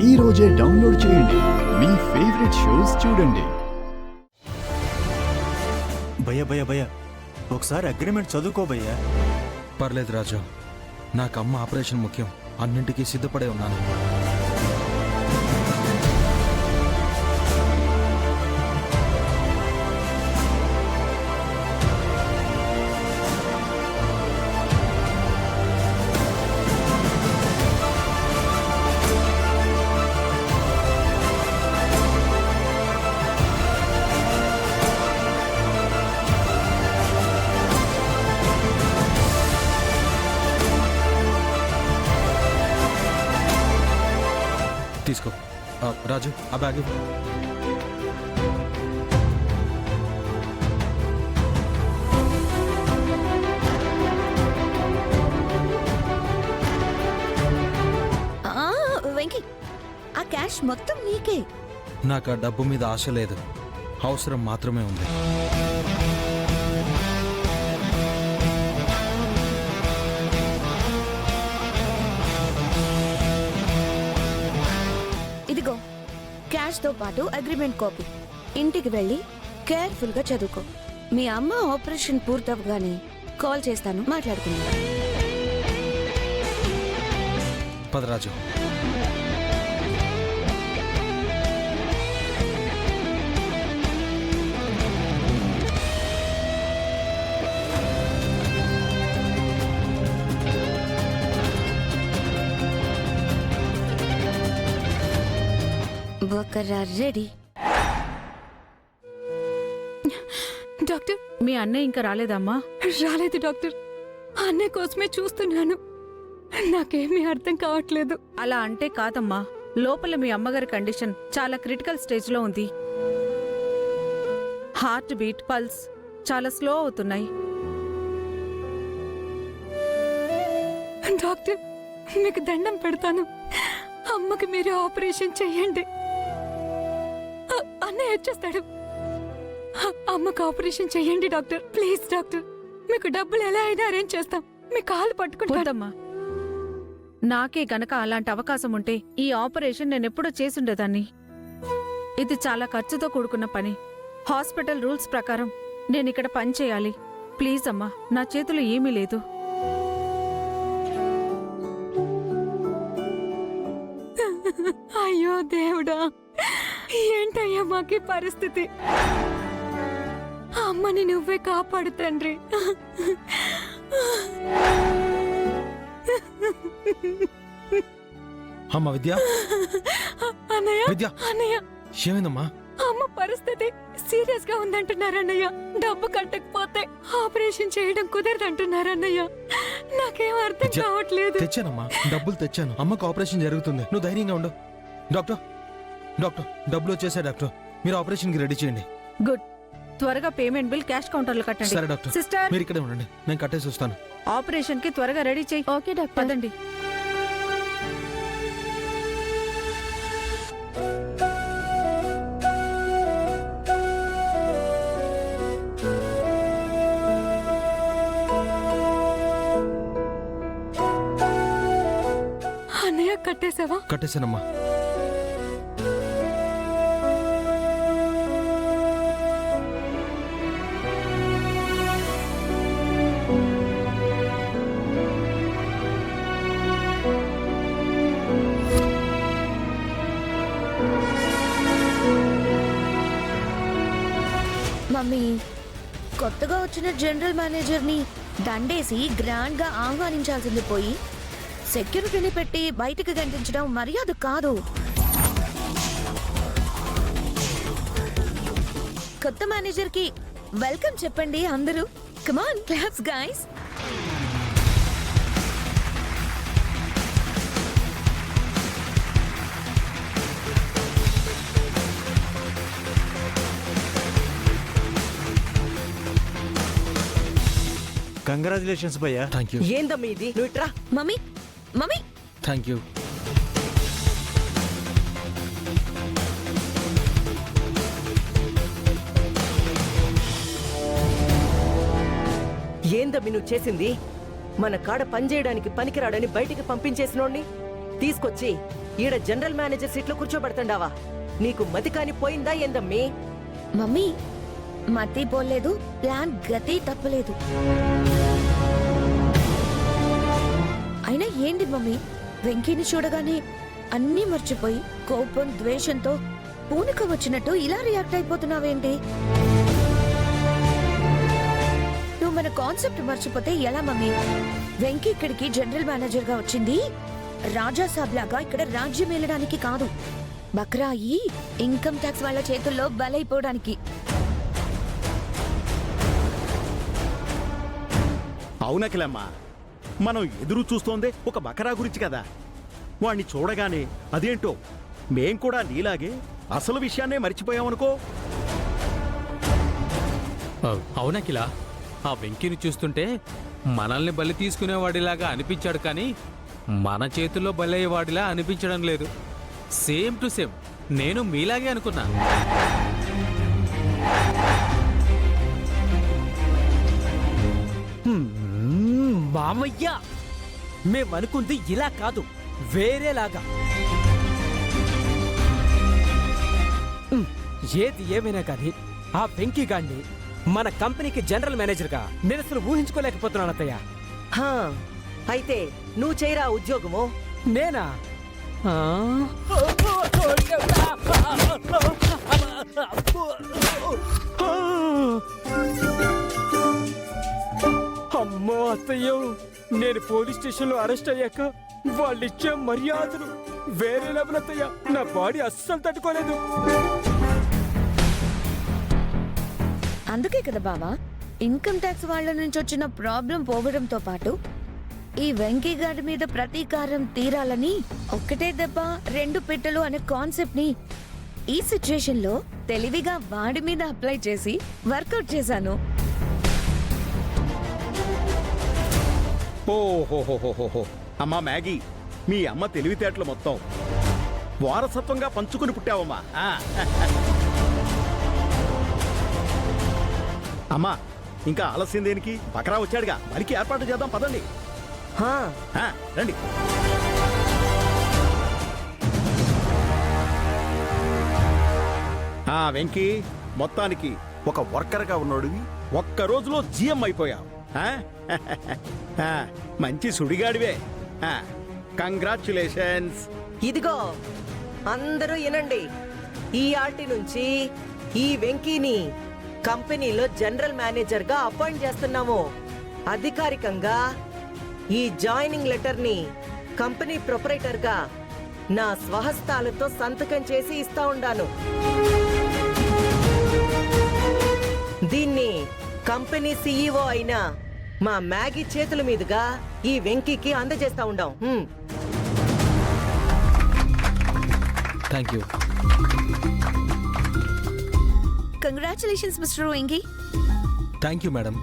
ఈ రోజే డౌన్లోడ్ చేయండి. మీ ఫేవరెట్ షోస్ చూడండి. భయ్యా భయ్యా భయ్యా ఒకసారి అగ్రిమెంట్ చదువుకో భయ్యా. పర్లేదు రాజు, నాకు అమ్మ ఆపరేషన్ ముఖ్యం. అన్నింటికీ సిద్ధపడే ఉన్నాను. తీసుకో రాజు, ఆ బ్యాగ్ ఇవ్వు. వెంకీ, ఆ క్యాష్ మొత్తం నీకే. నాకు ఆ డబ్బు మీద ఆశ లేదు, అవసరం మాత్రమే ఉంది. ఇదిగో క్యాష్ తో పాటు అగ్రిమెంట్ కాపీ. ఇంటికి వెళ్ళి కేర్ఫుల్ గా చదువుకో. మీ అమ్మ ఆపరేషన్ పూర్తవగానే కాల్ చేస్తాను, మాట్లాడుకుందాం. పద రాజు. బకరా రెడీ. డాక్టర్, మీ అన్నయ్య ఇంకా రాలేదమ్మా? రాలేదు డాక్టర్, అన్నయ్య కోసమే చూస్తున్నాను. నాకేమీ అర్థం కావట్లేదు. అలా అంటే కాదమ్మా, లోపల మీ అమ్మగారి కండిషన్ చాలా క్రిటికల్ స్టేజ్ లో ఉంది. హార్ట్ బీట్, పల్స్ చాలా స్లో అవుతున్నాయి. డాక్టర్, మీకు దండం పెడతాను, అమ్మకి మీరు ఆపరేషన్ చెయ్యండి. అన్నయ్య వచ్చేస్తాడు. అమ్మకు ఆపరేషన్ చెయ్యండి డాక్టర్, ప్లీజ్ డాక్టర్. మీకు డబ్బులు ఎలా అయినా అరేంజ్ చేస్తాం. మీ కాలు పట్టుకుంటామా. నాకే గనక అలాంటి అవకాశం ఉంటే ఈ ఆపరేషన్ నేనెప్పుడో చేసుండేదాన్ని. ఇది చాలా ఖర్చుతో కూడుకున్న పని. హాస్పిటల్ రూల్స్ ప్రకారం నేనిక్కడ పని చేయాలి. ప్లీజ్ అమ్మా, నా చేతిలో ఏమీ లేదు. అయ్యో దేవుడా, ఏంటయ్యా మాకి పరిస్థితి. అమ్మని నువ్వే కాపాడు తండ్రి. అమ్మ విద్య, అన్నయ్య విద్య, అన్నయ్య, ఏమైందమ్మా? అమ్మ పరిస్థితి సీరియస్ గా ఉందంటున్నారన్నయ్య. డబ్బు కట్టకపోతే ఆపరేషన్ చేయడం కుదరదంటున్నారన్నయ్య. నాకేం అర్థం కావట్లేదు. తెచ్చానమ్మా, డబ్బులు తెచ్చాను. అమ్మకు ఆపరేషన్ జరుగుతుంది, నువ్వు ధైర్యంగా ఉండు. డాక్టర్, డాక్టర్, డబ్బులు వచ్చేసాయి డాక్టర్. మీరు ఆపరేషన్ కి రెడీ చేయండి. గుడ్. త్వరగా పేమెంట్ బిల్ క్యాష్ కౌంటర్ లో కట్టండి. సరే డాక్టర్. సిస్టర్, మీరు ఇక్కడే ఉండండి, నేను కట్టేసి వస్తాను. ఆపరేషన్ కి త్వరగా రెడీ చేయి. ఓకే డాక్టర్, పదండి. అన్నయ్య కట్టేసావా? కట్టేశానమ్మా. మమ్మీ, కొత్తగా వచ్చిన జనరల్ మేనేజర్ ని దండేసి గ్రాండ్ గా ఆహ్వానించాల్సింది పోయి సెక్యూరిటీని పెట్టి బయటికి గంటించడం మర్యాద కాదు. కొత్త మేనేజర్ కి వెల్కమ్ చెప్పండి అందరూ. Come on, claps guys. Congratulations భయ్యా. Thank you. ఏందమ్మా ఇది? నువ్వు ఇట్రా. Mummy, mummy, thank you. ఏందమ్మి నువ్వు చేసింది? మన కాడ పనిచేయడానికి పనికిరాడని బయటికి పంపించేసినోడ్ని తీసుకొచ్చి ఈడ జనరల్ మేనేజర్ సీట్లో కూర్చోబెడుతుండావా? నీకు మతి కాని పోయిందా ఏందమ్మీ? మమ్మీ మతి పోలేదు, ప్లాన్ గతి తప్పలేదు. అయినా ఏంటి మమ్మీ, వెంకీని చూడగానే అన్నీ మర్చిపోయి కోపం ద్వేషంతో పూనక వచ్చినట్టు ఇలా రియాక్ట్ అయిపోతున్నావేంటి? నువ్వు మన కాన్సెప్ట్ మర్చిపోతే ఎలా మమ్మీ? వెంకీ ఇక్కడికి జనరల్ మేనేజర్ గా వచ్చింది రాజా సాబ్ లాగా ఇక్కడ రాజ్యం వెళ్ళడానికి కాదు, బక్రా అయ్యి ఇన్కమ్ ట్యాక్స్ వాళ్ళ చేతుల్లో బలైపోవడానికి. అవునకిలమ్మా, మనం ఎదురు చూస్తోందే ఒక బకరా గురించి కదా. వాణ్ణి చూడగానే అదేంటో మేం కూడా నీలాగే అసలు విషయాన్నే మర్చిపోయామనుకో. అవునకిలా, ఆ వెంకీని చూస్తుంటే మనల్ని బలి తీసుకునేవాడిలాగా అనిపించాడు, కానీ మన చేతుల్లో బలయ్యేవాడిలా అనిపించడం లేదు. సేమ్ టు సేమ్ నేను మీలాగే అనుకున్నా. మామయ్య, మేమనుకుంది ఇలా కాదు, వేరేలాగా. ఏది ఏమైనా కానీ ఆ వెంకీ గాన్ని మన కంపెనీకి జనరల్ మేనేజర్గా నేను అసలు ఊహించుకోలేకపోతున్నాను అత్తయ్య. అయితే నువ్వు చేయరా ఉద్యోగము? నేనా? అమ్మో అత్తయ్యో, నేను పోలీస్ స్టేషన్ లో అరెస్ట్ అయ్యాక వాళ్ళిచ్చే మర్యాదలు వేరే లెవెల్ అత్తయ్య. నా బాడీ అస్సలు తట్టుకోలేదు. అందుకే కదా బావా, ఇన్కమ్ ట్యాక్స్ వాళ్ళ నుంచి వచ్చిన ప్రాబ్లం పోవడంతో పాటు ఈ వెంకీ గారి మీద ప్రతీకారం తీరాలని ఒక్కటే దెబ్బ రెండు పెట్టెలు అనే కాన్సెప్ట్ ని ఈ సిచ్యుయేషన్ లో తెలివిగా వాడి మీద అప్లై చేసి వర్కౌట్ చేశాను. ఓహోహోహోహో, అమ్మా మ్యాగీ, మీ అమ్మ తెలివితేటలు మొత్తం వారసత్వంగా పంచుకుని పుట్టావమ్మా. అమ్మా, ఇంకా ఆలస్యం దేనికి? బకరా వచ్చాడుగా, మరికి ఏర్పాటు చేద్దాం, పదండి. రండి. వెంకీ, మొత్తానికి ఒక వర్కర్గా ఉన్నాడు, ఒక్క రోజులో జీఎం అయిపోయావు. మంచి సుడిగాడివే. కంగ్రాచ్యులేషన్స్. ఇదిగో అందరూ వినండి, ఈ ఆల్టి నుంచి ఈ వెంకీని కంపెనీలో జనరల్ మేనేజర్ గా అపాయింట్ చేస్తున్నాము. అధికారికంగా ఈ జాయినింగ్ లెటర్ ని కంపెనీ ప్రొపరైటర్ గా నా స్వహస్తాలతో సంతకం చేసి ఇస్తా ఉండాను. దీన్ని కంపెనీ సీఈఓ అయిన మా మ్యాగీ చేతుల మీదుగా ఈ వెంకీకి అందజేస్తా ఉండాం. Thank you. Congratulations mister Venky. Thank you madam.